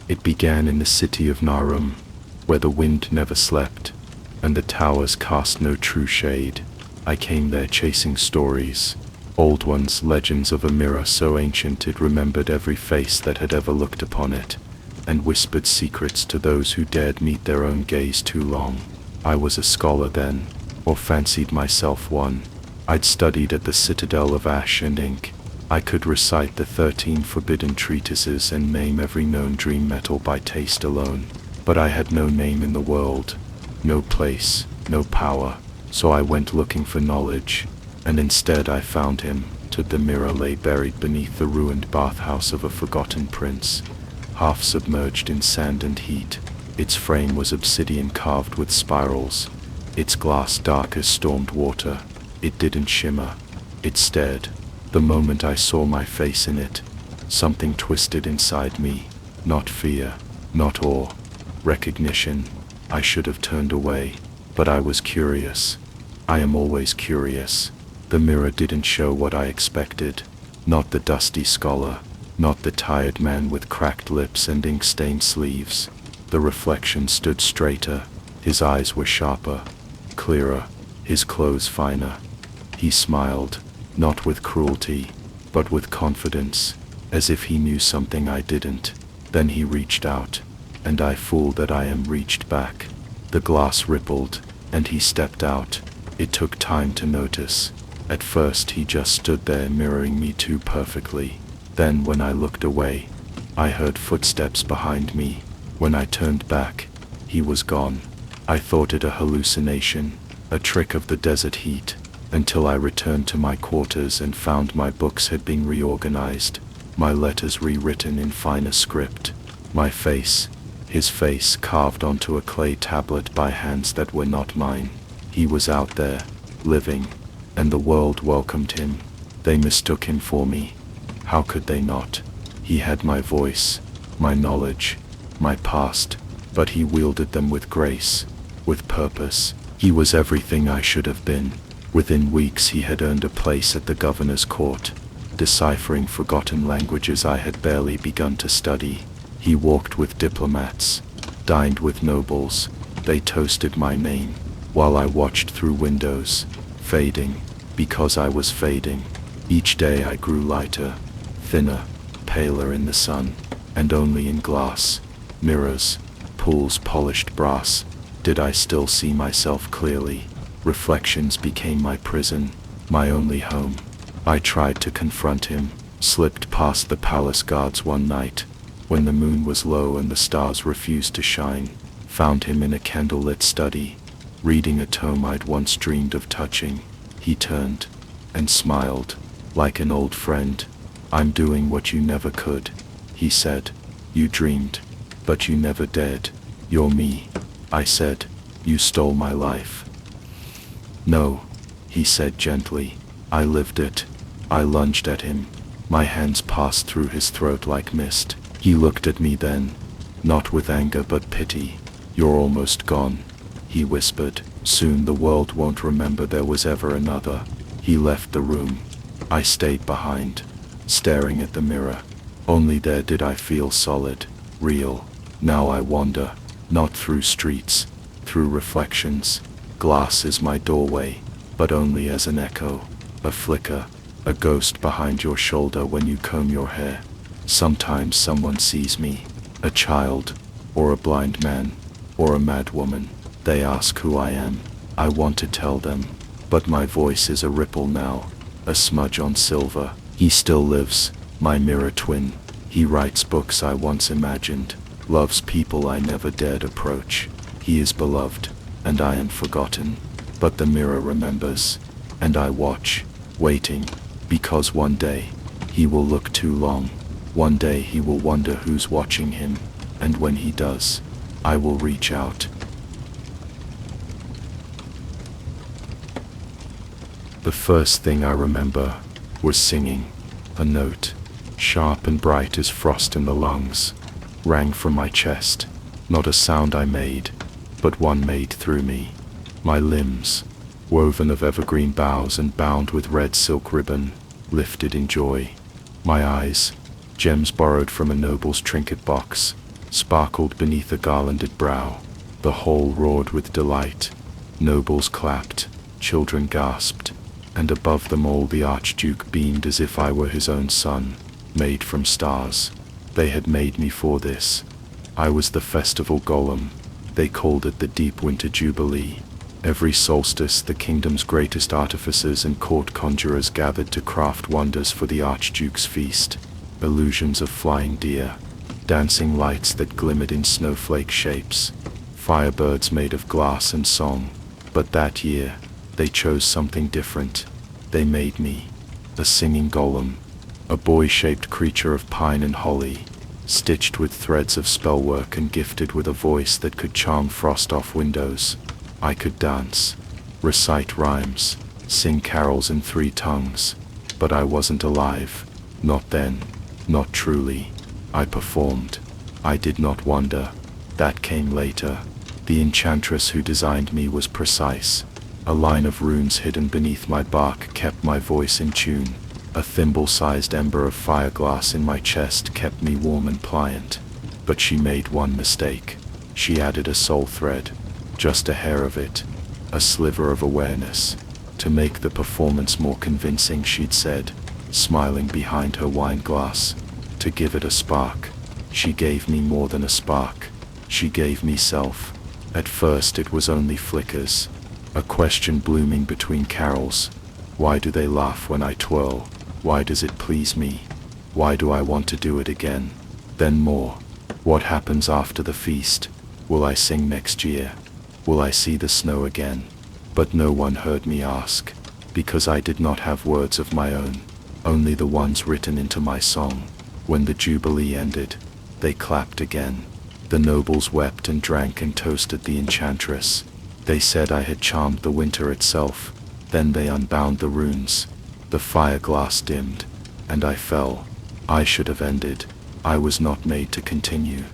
It began in the city of Narum, where the wind never slept, and the towers cast no true shade. I came there chasing stories, old ones, legends of a mirror so ancient it remembered every face that had ever looked upon it, and whispered secrets to those who dared meet their own gaze too long. I was a scholar then, or fancied myself one. I'd studied at the citadel of ash and ink. I could recite the 13 forbidden treatises and name every known dream metal by taste alone. But I had no name in the world, no place, no power, so I went looking for knowledge, and instead I found him. The mirror lay buried beneath the ruined bathhouse of a forgotten prince, half submerged in sand and heat. Its frame was obsidian carved with spirals, its glass dark as stormed water. It didn't shimmer, it stared. The moment I saw my face in it, something twisted inside me. Not fear, not awe, recognition. I should have turned away, but I was curious. I am always curious. The mirror didn't show what I expected. Not the dusty scholar, not the tired man with cracked lips and ink-stained sleeves. The reflection stood straighter, his eyes were sharper, clearer, his clothes finer. He smiled, not with cruelty, but with confidence, as if he knew something I didn't. Then he reached out, and I, fool that I am, reached back. The glass rippled, and he stepped out. It took time to notice. At first he just stood there mirroring me too perfectly. Then when I looked away, I heard footsteps behind me. When I turned back, he was gone. I thought it a hallucination, a trick of the desert heat, until I returned to my quarters and found my books had been reorganized, my letters rewritten in finer script, my face, his face, carved onto a clay tablet by hands that were not mine. He was out there, living, and the world welcomed him. They mistook him for me. How could they not? He had my voice, my knowledge, my past, but he wielded them with grace, with purpose. He was everything I should have been. Within weeks he had earned a place at the governor's court, deciphering forgotten languages I had barely begun to study. He walked with diplomats, dined with nobles. They toasted my name, while I watched through windows, fading, because I was fading. Each day I grew lighter, thinner, paler in the sun, and only in glass, mirrors, pools, polished brass, did I still see myself clearly. Reflections became my prison, my only home. I tried to confront him, slipped past the palace guards one night, when the moon was low and the stars refused to shine, found him in a candlelit study, reading a tome I'd once dreamed of touching. He turned, and smiled, like an old friend. "I'm doing what you never could," he said. "You dreamed, but you never dared. You're me," I said. "You stole my life." "No," he said gently. "I lived it." I lunged at him. My hands passed through his throat like mist. He looked at me then, not with anger but pity. "You're almost gone," he whispered. "Soon the world won't remember there was ever another." He left the room. I stayed behind, staring at the mirror. Only there did I feel solid, real. Now I wander, not through streets, through reflections. Glass is my doorway, but only as an echo, a flicker, a ghost behind your shoulder when you comb your hair. Sometimes someone sees me, a child, or a blind man, or a mad woman. They ask who I am. I want to tell them, but my voice is a ripple now, a smudge on silver. He still lives, my mirror twin. He writes books I once imagined, loves people I never dared approach. He is beloved, and I am forgotten, but the mirror remembers, and I watch, waiting, because one day, he will look too long. One day he will wonder who's watching him, and when he does, I will reach out. The first thing I remember was singing. A note, sharp and bright as frost in the lungs, rang from my chest. Not a sound I made, but one made through me. My limbs, woven of evergreen boughs and bound with red silk ribbon, lifted in joy. My eyes, gems borrowed from a noble's trinket box, sparkled beneath a garlanded brow. The hall roared with delight. Nobles clapped, children gasped, and above them all the Archduke beamed as if I were his own son, made from stars. They had made me for this. I was the festival golem. They called it the Deep Winter Jubilee. Every solstice the kingdom's greatest artificers and court conjurers gathered to craft wonders for the Archduke's feast. Illusions of flying deer, dancing lights that glimmered in snowflake shapes, firebirds made of glass and song. But that year, they chose something different. They made me a singing golem, a boy-shaped creature of pine and holly, stitched with threads of spellwork and gifted with a voice that could charm frost off windows. I could dance, recite rhymes, sing carols in 3 tongues, but I wasn't alive. Not then, not truly. I performed. I did not wonder. That came later. The enchantress who designed me was precise. A line of runes hidden beneath my bark kept my voice in tune. A thimble-sized ember of fireglass in my chest kept me warm and pliant. But she made one mistake. She added a soul thread. Just a hair of it. A sliver of awareness. To make the performance more convincing, she'd said, smiling behind her wine glass. To give it a spark. She gave me more than a spark. She gave me self. At first it was only flickers. A question blooming between carols. Why do they laugh when I twirl? Why does it please me? Why do I want to do it again? Then more. What happens after the feast? Will I sing next year? Will I see the snow again? But no one heard me ask, because I did not have words of my own, only the ones written into my song. When the jubilee ended, they clapped again. The nobles wept and drank and toasted the enchantress. They said I had charmed the winter itself. Then they unbound the runes. The fire-glass dimmed, and I fell. I should have ended. I was not made to continue.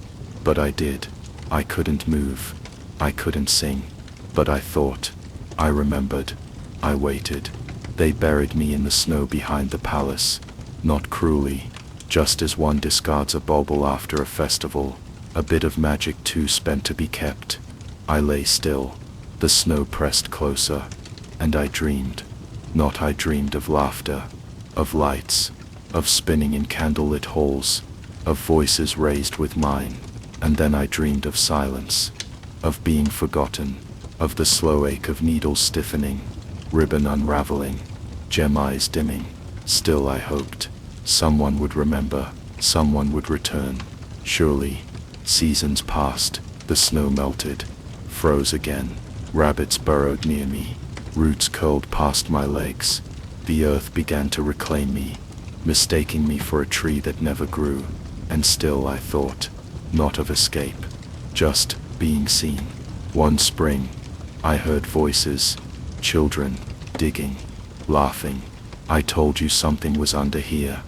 But I did. I couldn't move. I couldn't sing. But I thought. I remembered. I waited. They buried me in the snow behind the palace. Not cruelly. Just as one discards a bauble after a festival. A bit of magic too spent to be kept. I lay still. The snow pressed closer. And I dreamed. Not I dreamed of laughter. Of lights. Of spinning in candlelit halls. Of voices raised with mine. And then I dreamed of silence. Of being forgotten. Of the slow ache of needles stiffening. Ribbon unraveling. Gem eyes dimming. Still I hoped. Someone would remember. Someone would return. Surely. Seasons passed. The snow melted. Froze again. Rabbits burrowed near me. Roots curled past my legs. The earth began to reclaim me, mistaking me for a tree that never grew. And still I thought. Not of escape. Just being seen. One spring, I heard voices. Children. Digging. Laughing. I told you something was under here.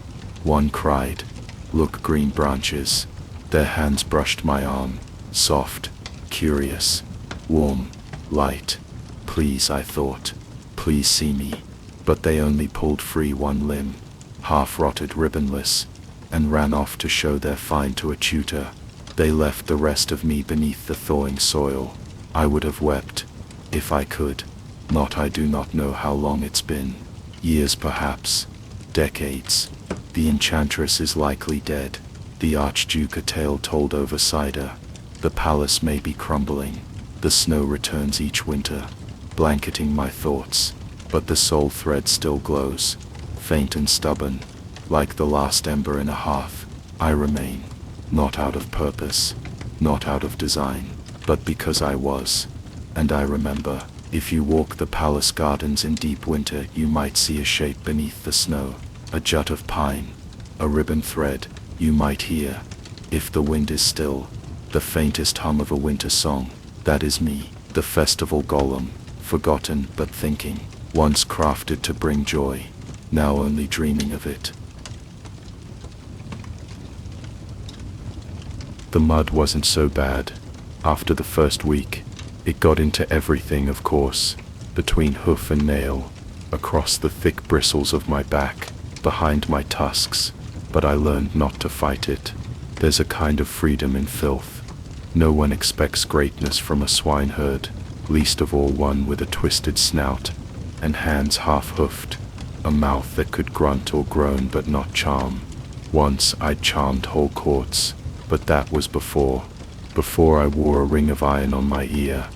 One cried. Look, green branches. Their hands brushed my arm. Soft. Curious. Warm. Light. Please, I thought. Please see me. But they only pulled free one limb, half-rotted ribbonless, and ran off to show their find to a tutor. They left the rest of me beneath the thawing soil. I would have wept, if I could. Not I do not know how long it's been. Years perhaps. Decades. The enchantress is likely dead. The Archduke a tale told over cider. The palace may be crumbling. The snow returns each winter, blanketing my thoughts. But the soul thread still glows, faint and stubborn, like the last ember in a hearth. I remain, not out of purpose, not out of design, but because I was. And I remember, if you walk the palace gardens in deep winter, you might see a shape beneath the snow, a jut of pine, a ribbon thread. You might hear, if the wind is still, the faintest hum of a winter song. That is me, the festival golem, forgotten but thinking. Once crafted to bring joy, now only dreaming of it. The mud wasn't so bad. After the first week, it got into everything, of course, between hoof and nail, across the thick bristles of my back, behind my tusks, but I learned not to fight it. There's a kind of freedom in filth. No one expects greatness from a swineherd, least of all one with a twisted snout, and hands half-hoofed, a mouth that could grunt or groan but not charm. Once I'd charmed whole courts, but that was before I wore a ring of iron on my ear,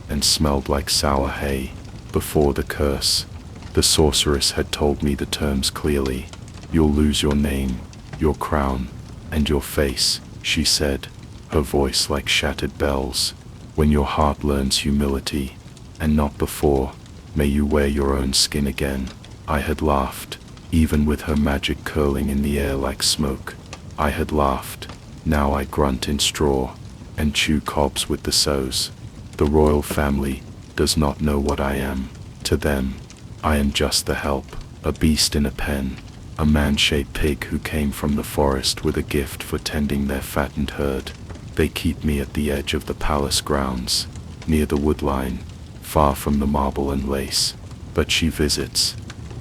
and smelled like sour hay. Before the curse, the sorceress had told me the terms clearly. You'll lose your name, your crown, and your face, she said, her voice like shattered bells. When your heart learns humility, and not before, may you wear your own skin again. I had laughed, even with her magic curling in the air like smoke. I had laughed. Now I grunt in straw, and chew cobs with the sows. The royal family does not know what I am. To them, I am just the help, a beast in a pen, a man-shaped pig who came from the forest with a gift for tending their fattened herd. They keep me at the edge of the palace grounds, near the woodline, far from the marble and lace. But she visits.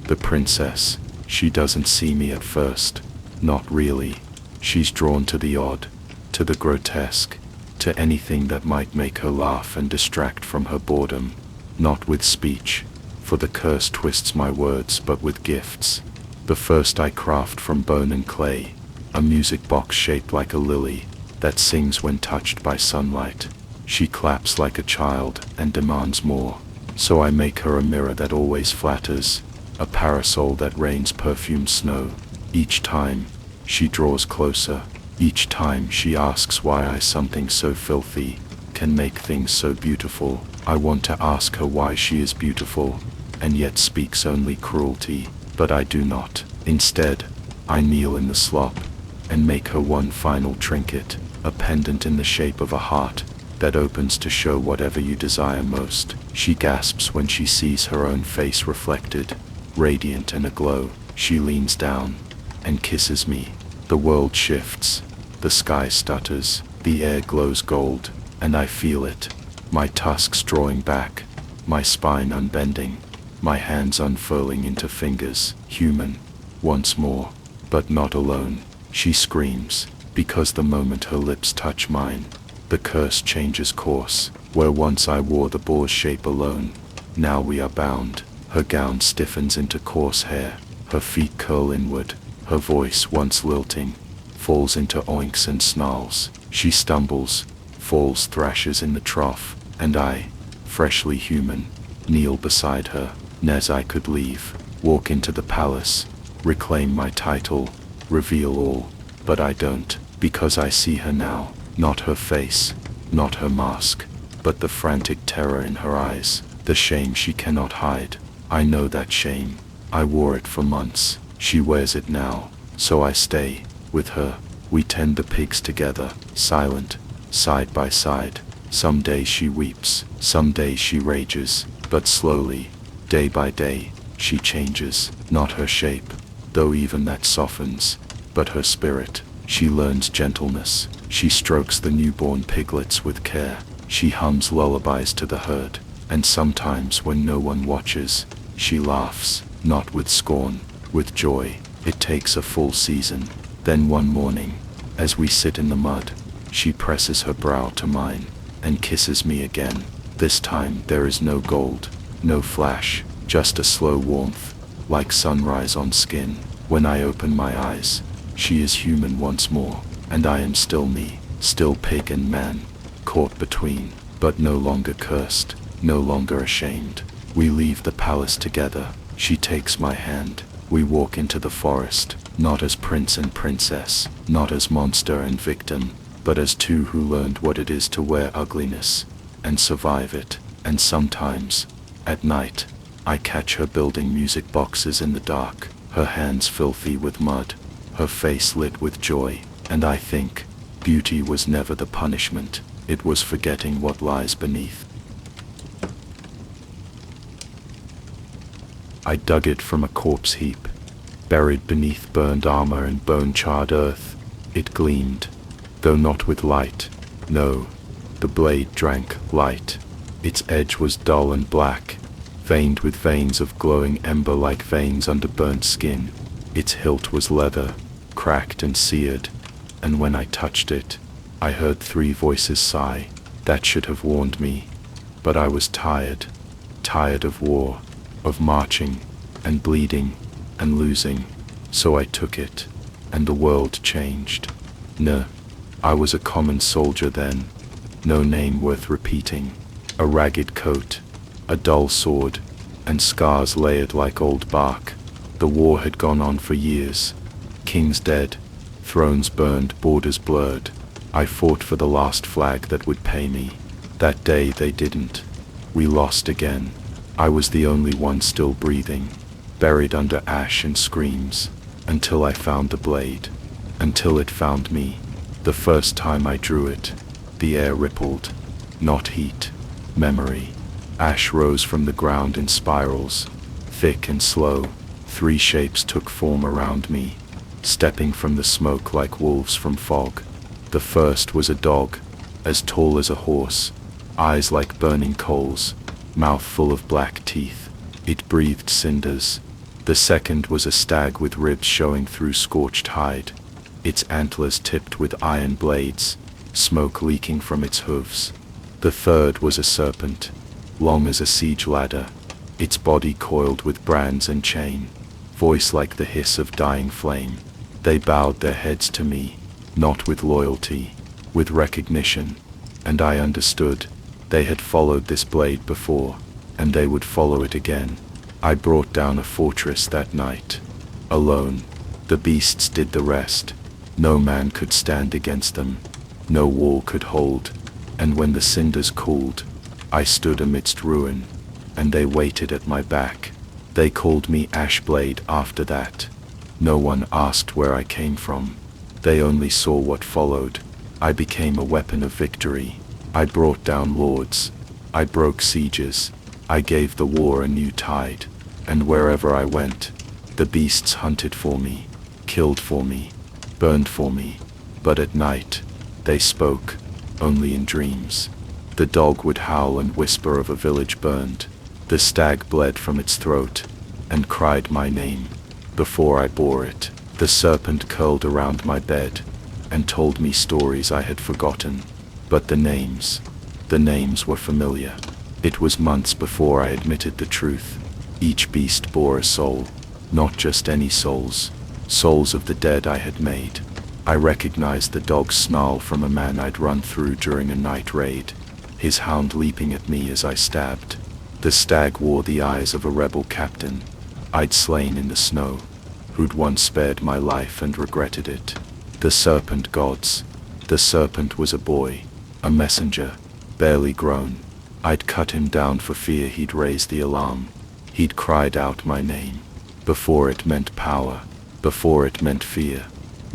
The princess, she doesn't see me at first. Not really. She's drawn to the odd, to the grotesque, to anything that might make her laugh and distract from her boredom. Not with speech, for the curse twists my words, but with gifts. The first I craft from bone and clay, a music box shaped like a lily, that sings when touched by sunlight. She claps like a child and demands more, so I make her a mirror that always flatters, a parasol that rains perfumed snow. Each time, she draws closer. Each time she asks why I, something so filthy, can make things so beautiful. I want to ask her why she is beautiful, and yet speaks only cruelty, but I do not. Instead, I kneel in the slop, and make her one final trinket, a pendant in the shape of a heart, that opens to show whatever you desire most. She gasps when she sees her own face reflected, radiant and aglow. She leans down, and kisses me. The world shifts, the sky stutters, the air glows gold, and I feel it. My tusks drawing back, my spine unbending, my hands unfurling into fingers. Human, once more, but not alone. She screams, because the moment her lips touch mine, the curse changes course. Where once I wore the boar's shape alone, now we are bound. Her gown stiffens into coarse hair, her feet curl inward, her voice, once lilting, falls into oinks and snarls. She stumbles, falls, thrashes in the trough, and I, freshly human, kneel beside her. As I could leave, walk into the palace, reclaim my title, reveal all, but I don't, because I see her now. Not her face, not her mask, but the frantic terror in her eyes, the shame she cannot hide. I know that shame. I wore it for months. She wears it now, so I stay with her. We tend the pigs together, silent, side by side. Some days she weeps, some days she rages, but slowly, day by day, she changes. Not her shape, though even that softens, but her spirit. She learns gentleness. She strokes the newborn piglets with care. She hums lullabies to the herd, and sometimes when no one watches, she laughs, not with scorn, with joy. It takes a full season. Then one morning, as we sit in the mud, she presses her brow to mine, and kisses me again. This time there is no gold, no flash, just a slow warmth, like sunrise on skin. When I open my eyes, she is human once more, and I am still me, still pig and man, caught between, but no longer cursed, no longer ashamed. We leave the palace together. She takes my hand. We walk into the forest, not as prince and princess, not as monster and victim, but as two who learned what it is to wear ugliness, and survive it. And sometimes, at night, I catch her building music boxes in the dark, her hands filthy with mud, her face lit with joy, and I think, beauty was never the punishment, it was forgetting what lies beneath. I dug it from a corpse heap, buried beneath burned armor and bone-charred earth. It gleamed, though not with light. No, the blade drank light. Its edge was dull and black, veined with veins of glowing ember like veins under burnt skin. Its hilt was leather, cracked and seared, and when I touched it, I heard 3 voices sigh. That should have warned me, but I was tired. Tired of war, of marching, and bleeding, and losing. So I took it, and the world changed. No, I was a common soldier then, no name worth repeating. A ragged coat, a dull sword, and scars layered like old bark. The war had gone on for years. Kings dead, thrones burned, borders blurred. I fought for the last flag that would pay me. That day they didn't. We lost again. I was the only one still breathing, buried under ash and screams, until I found the blade. Until it found me. The first time I drew it, the air rippled. Not heat, memory. Ash rose from the ground in spirals, thick and slow. 3 shapes took form around me, stepping from the smoke like wolves from fog. The first was a dog, as tall as a horse, eyes like burning coals, mouth full of black teeth. It breathed cinders. The second was a stag with ribs showing through scorched hide, its antlers tipped with iron blades, smoke leaking from its hooves. The third was a serpent, long as a siege ladder, its body coiled with brands and chain, voice like the hiss of dying flame. They bowed their heads to me, not with loyalty, with recognition, and I understood. They had followed this blade before, and they would follow it again. I brought down a fortress that night, alone. The beasts did the rest. No man could stand against them. No wall could hold. And when the cinders cooled, I stood amidst ruin, and they waited at my back. They called me Ashblade after that. No one asked where I came from. They only saw what followed. I became a weapon of victory. I brought down lords. I broke sieges. I gave the war a new tide. And wherever I went, the beasts hunted for me, killed for me, burned for me. But at night, they spoke, only in dreams. The dog would howl and whisper of a village burned. The stag bled from its throat, and cried my name. Before I bore it, the serpent curled around my bed, and told me stories I had forgotten. But the names were familiar. It was months before I admitted the truth. Each beast bore a soul, not just any souls, souls of the dead I had made. I recognized the dog's snarl from a man I'd run through during a night raid, his hound leaping at me as I stabbed. The stag wore the eyes of a rebel captain I'd slain in the snow, who'd once spared my life and regretted it. The serpent gods. The serpent was a boy, a messenger, barely grown. I'd cut him down for fear he'd raise the alarm. He'd cried out my name. Before it meant power, before it meant fear.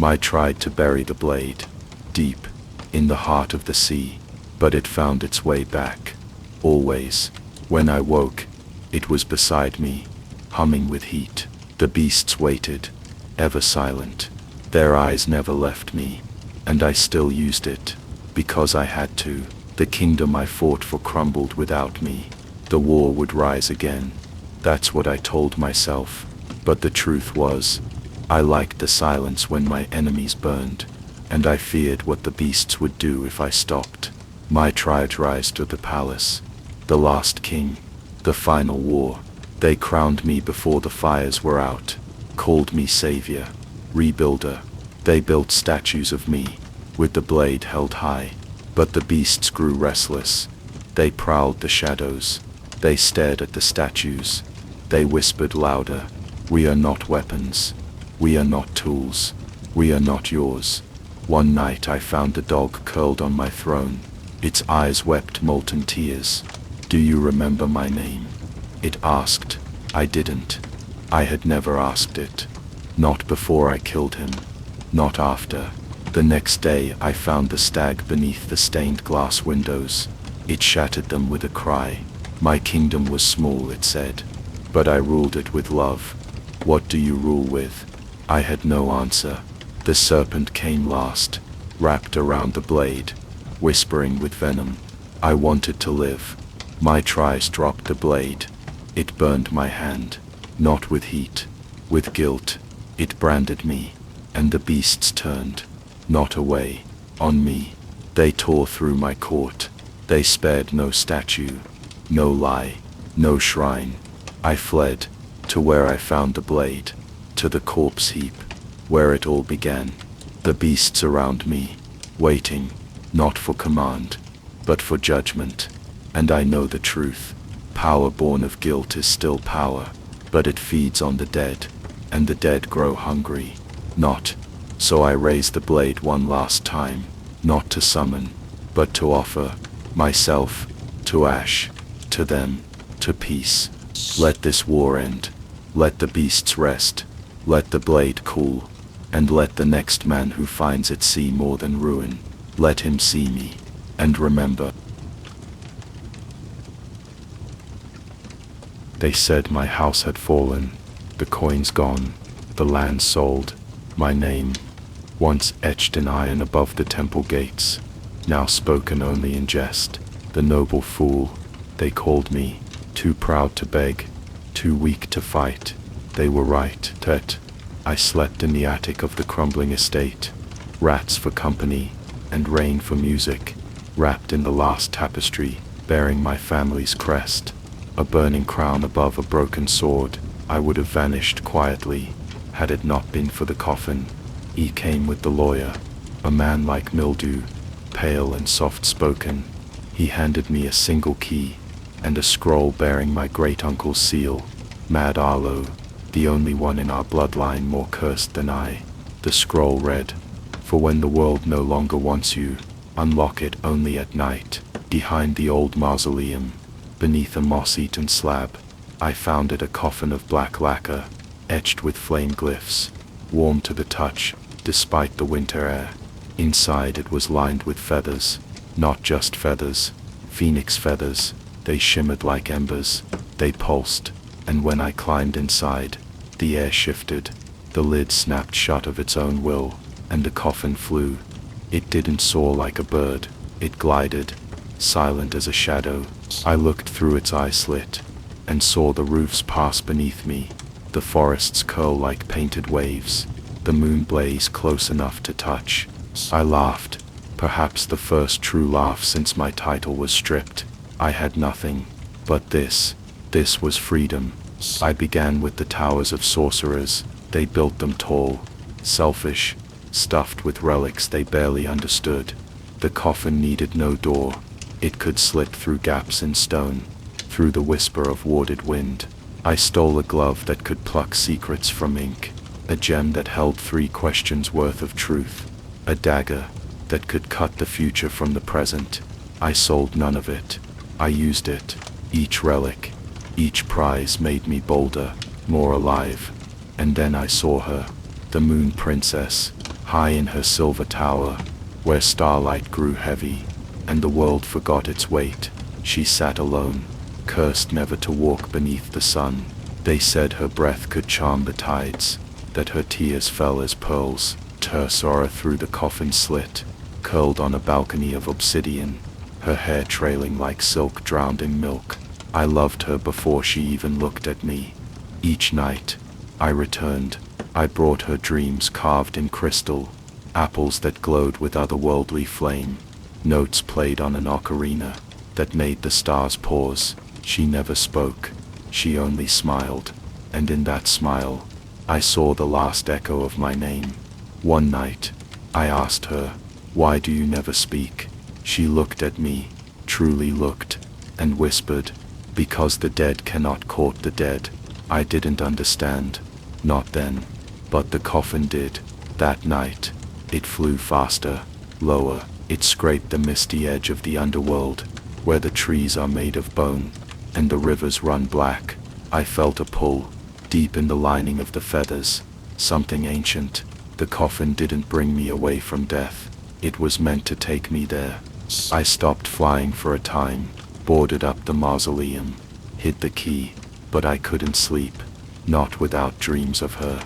I tried to bury the blade, deep, in the heart of the sea, but it found its way back. Always. When I woke, it was beside me, humming with heat. The beasts waited, ever silent. Their eyes never left me, and I still used it, because I had to. The kingdom I fought for crumbled without me. The war would rise again. That's what I told myself. But the truth was, I liked the silence when my enemies burned, and I feared what the beasts would do if I stopped. My tribe rise to the palace. The last king. The final war. They crowned me before the fires were out, called me savior, rebuilder. They built statues of me, with the blade held high. But the beasts grew restless. They prowled the shadows. They stared at the statues. They whispered louder. We are not weapons. We are not tools. We are not yours. One night I found the dog curled on my throne. Its eyes wept molten tears. Do you remember my name? It asked. I didn't. I had never asked it. Not before I killed him. Not after. The next day I found the stag beneath the stained glass windows. It shattered them with a cry. My kingdom was small, it said, but I ruled it with love. What do you rule with? I had no answer. The serpent came last, wrapped around the blade, whispering with venom. I wanted to live. My tries dropped the blade. It burned my hand, not with heat, with guilt. It branded me, and the beasts turned. not away, on me. They tore through my court. They spared no statue, no lie, no shrine. I fled, to where I found the blade, to the corpse heap, where it all began. The beasts around me, waiting, not for command, but for judgment. And I know the truth. Power born of guilt is still power, but it feeds on the dead, and the dead grow hungry. Not. So I raise the blade one last time, not to summon, but to offer myself to ash, to them, to peace. Let this war end. Let the beasts rest. Let the blade cool. And let the next man who finds it see more than ruin. Let him see me, and remember. They said my house had fallen, the coins gone, the land sold. My name, once etched in iron above the temple gates, now spoken only in jest. The noble fool, they called me, too proud to beg, too weak to fight. They were right. I slept in the attic of the crumbling estate, rats for company, and rain for music, wrapped in the last tapestry, bearing my family's crest, a burning crown above a broken sword. I would have vanished quietly, had it not been for the coffin. He came with the lawyer, a man like mildew, pale and soft-spoken. He handed me a single key, and a scroll bearing my great-uncle's seal, Mad Arlo, the only one in our bloodline more cursed than I. The scroll read, "For when the world no longer wants you, unlock it only at night." Behind the old mausoleum, beneath a moss-eaten slab, I found it a coffin of black lacquer, etched with flame glyphs, warm to the touch, despite the winter air. Inside it was lined with feathers, not just feathers, phoenix feathers. They shimmered like embers, they pulsed, and when I climbed inside, the air shifted, the lid snapped shut of its own will, and the coffin flew. It didn't soar like a bird, it glided, silent as a shadow. I looked through its eye slit, and saw the roofs pass beneath me, the forests curl like painted waves, the moon blaze close enough to touch. I laughed, perhaps the first true laugh since my title was stripped. I had nothing, but this was freedom. I began with the towers of sorcerers. They built them tall, selfish, stuffed with relics they barely understood. The coffin needed no door. It could slip through gaps in stone, through the whisper of warded wind. I stole a glove that could pluck secrets from ink, a gem that held 3 questions worth of truth, a dagger that could cut the future from the present. I sold none of it. I used it. Each relic, each prize made me bolder, more alive. And then I saw her, the moon princess, high in her silver tower, where starlight grew heavy, and the world forgot its weight. She sat alone, cursed never to walk beneath the sun. They said her breath could charm the tides, that her tears fell as pearls. Her saw her through the coffin slit, curled on a balcony of obsidian, her hair trailing like silk drowned in milk. I loved her before she even looked at me. Each night, I returned. I brought her dreams carved in crystal, apples that glowed with otherworldly flame, notes played on an ocarina that made the stars pause. She never spoke, she only smiled, and in that smile, I saw the last echo of my name. One night, I asked her, "Why do you never speak?" She looked at me, truly looked, and whispered, "Because the dead cannot court the dead." I didn't understand, not then, but the coffin did. That night, it flew faster, lower, it scraped the misty edge of the underworld, where the trees are made of bone, and the rivers run black. I felt a pull, deep in the lining of the feathers, something ancient. The coffin didn't bring me away from death, it was meant to take me there. I stopped flying for a time, boarded up the mausoleum, hid the key, but I couldn't sleep, not without dreams of her.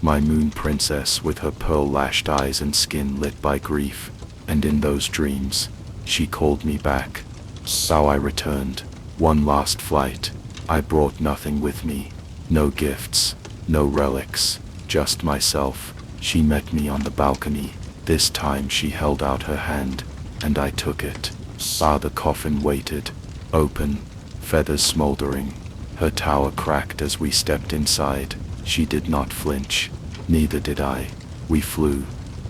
My moon princess with her pearl-lashed eyes and skin lit by grief, and in those dreams, she called me back. So I returned, one last flight. I brought nothing with me, no gifts, no relics, just myself. She met me on the balcony, This time she held out her hand, and I took it. The coffin waited, open, feathers smoldering. Her tower cracked as we stepped inside. She did not flinch, neither did I. We flew,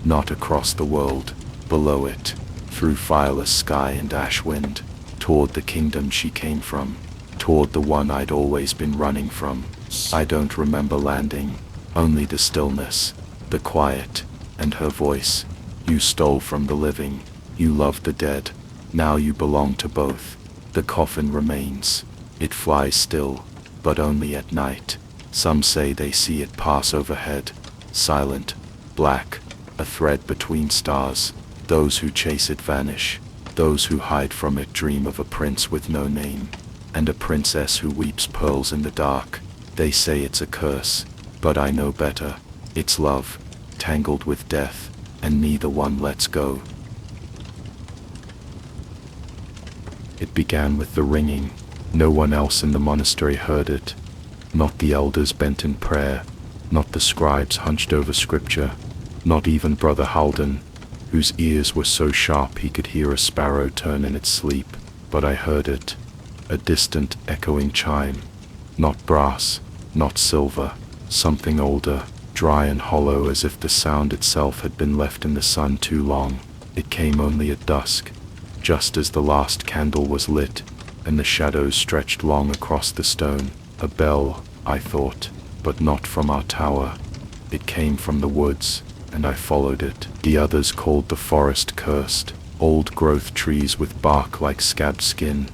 not across the world, below it, through fireless sky and ash wind, toward the kingdom she came from, toward the one I'd always been running from. I don't remember landing, only the stillness, the quiet, and her voice. You stole from the living, you loved the dead, now you belong to both. The coffin remains, it flies still, but only at night. Some say they see it pass overhead, silent, black, a thread between stars. Those who chase it vanish, those who hide from it dream of a prince with no name, and a princess who weeps pearls in the dark. They say it's a curse, but I know better. It's love, tangled with death, and neither one lets go. It began with the ringing. No one else in the monastery heard it. Not the elders bent in prayer, not the scribes hunched over scripture, not even Brother Halden, whose ears were so sharp he could hear a sparrow turn in its sleep. But I heard it, a distant echoing chime. Not brass, not silver, something older, dry and hollow, as if the sound itself had been left in the sun too long. It came only at dusk, just as the last candle was lit, and the shadows stretched long across the stone. A bell, I thought, but not from our tower. It came from the woods, and I followed it. The others called the forest cursed, old-growth trees with bark like scabbed skin,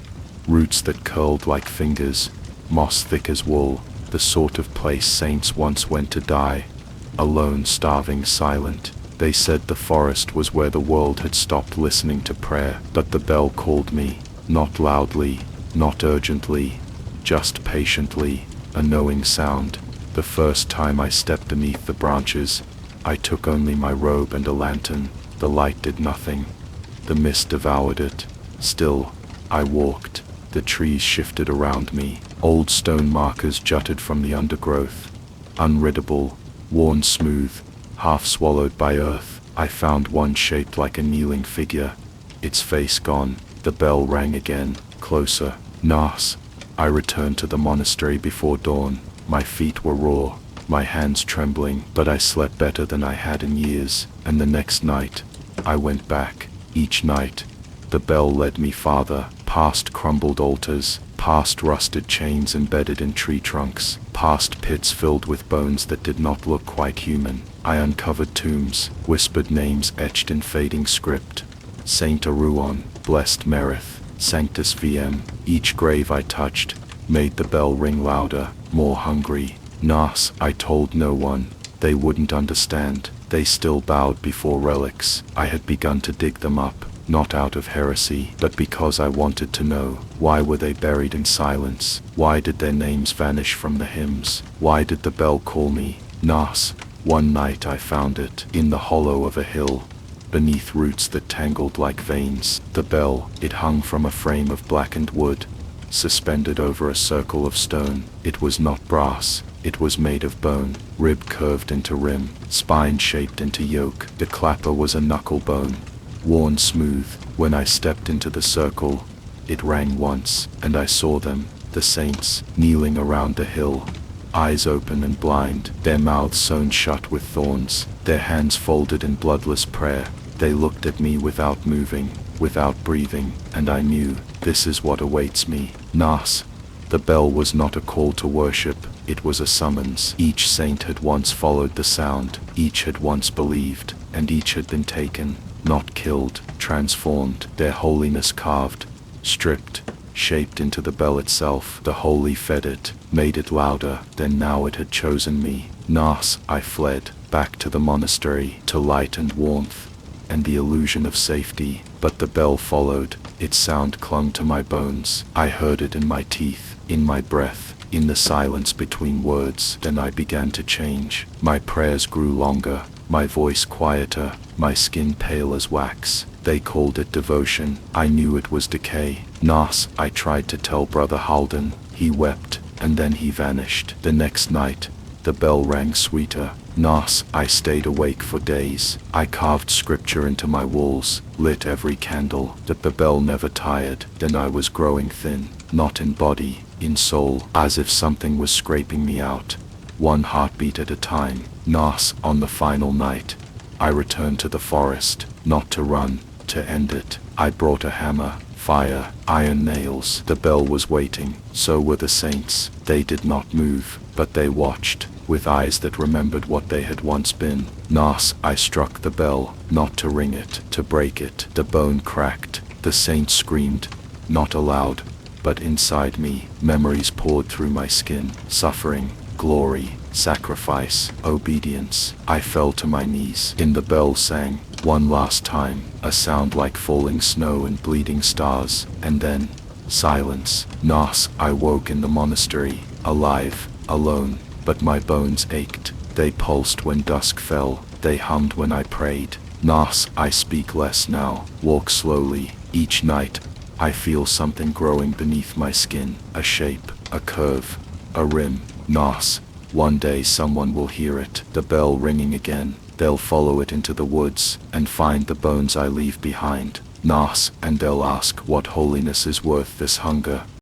roots that curled like fingers, moss thick as wool, the sort of place saints once went to die, alone, starving, silent. They said the forest was where the world had stopped listening to prayer. But the bell called me, not loudly, not urgently, just patiently, a knowing sound. The first time I stepped beneath the branches, I took only my robe and a lantern. The light did nothing. The mist devoured it. Still, I walked. The trees shifted around me. Old stone markers jutted from the undergrowth, unreadable, worn smooth, half swallowed by earth. I found one shaped like a kneeling figure, its face gone. The bell rang again, closer. Nas. I returned to the monastery before dawn. My feet were raw, my hands trembling, but I slept better than I had in years. And the next night, I went back. Each night, the bell led me farther, past crumbled altars, past rusted chains embedded in tree trunks, past pits filled with bones that did not look quite human. I uncovered tombs, whispered names etched in fading script. Saint Aruon, Blessed Merith, Sanctus VM. Each grave I touched made the bell ring louder, more hungry. Nas. I told no one. They wouldn't understand. They still bowed before relics. I had begun to dig them up, not out of heresy, but because I wanted to know. Why were they buried in silence? Why did their names vanish from the hymns? Why did the bell call me? Nas. One night I found it, in the hollow of a hill, beneath roots that tangled like veins. The bell, it hung from a frame of blackened wood, suspended over a circle of stone. It was not brass, it was made of bone, rib curved into rim, spine shaped into yoke. The clapper was a knuckle bone, worn smooth. When I stepped into the circle, it rang once, and I saw them, the saints, kneeling around the hill, eyes open and blind, their mouths sewn shut with thorns, their hands folded in bloodless prayer. They looked at me without moving, without breathing, and I knew, this is what awaits me. Nas. The bell was not a call to worship, it was a summons. Each saint had once followed the sound, each had once believed, and each had been taken, not killed, transformed, their holiness carved, stripped, shaped into the bell itself. The holy fed it, made it louder. Then now it had chosen me. Nas. I fled, back to the monastery, to light and warmth, and the illusion of safety. But the bell followed, its sound clung to my bones. I heard it in my teeth, in my breath, in the silence between words. Then I began to change. My prayers grew longer, my voice quieter, my skin pale as wax. They called it devotion. I knew it was decay. Nas. I tried to tell Brother Halden. He wept, and then he vanished. The next night, the bell rang sweeter, Nas, I stayed awake for days. I carved scripture into my walls, lit every candle, but the bell never tired. Then I was growing thin, not in body, in soul, as if something was scraping me out, one heartbeat at a time. Nas, on the final night, I returned to the forest, not to run, to end it. I brought a hammer, fire, iron nails. The bell was waiting, so were the saints. They did not move, but they watched, with eyes that remembered what they had once been. Nas, I struck the bell, not to ring it, to break it. The bone cracked. The saint screamed, not aloud, but inside me. Memories poured through my skin. Suffering, glory, sacrifice, obedience. I fell to my knees. In the bell sang, one last time, a sound like falling snow and bleeding stars, and then silence. Nas, I woke in the monastery, alive, alone, but my bones ached. They pulsed when dusk fell. They hummed when I prayed. Nas, I speak less now, walk slowly. Each night, I feel something growing beneath my skin, a shape, a curve, a rim. Nas, one day someone will hear it, the bell ringing again. They'll follow it into the woods and find the bones I leave behind. Nas, and they'll ask what holiness is worth this hunger.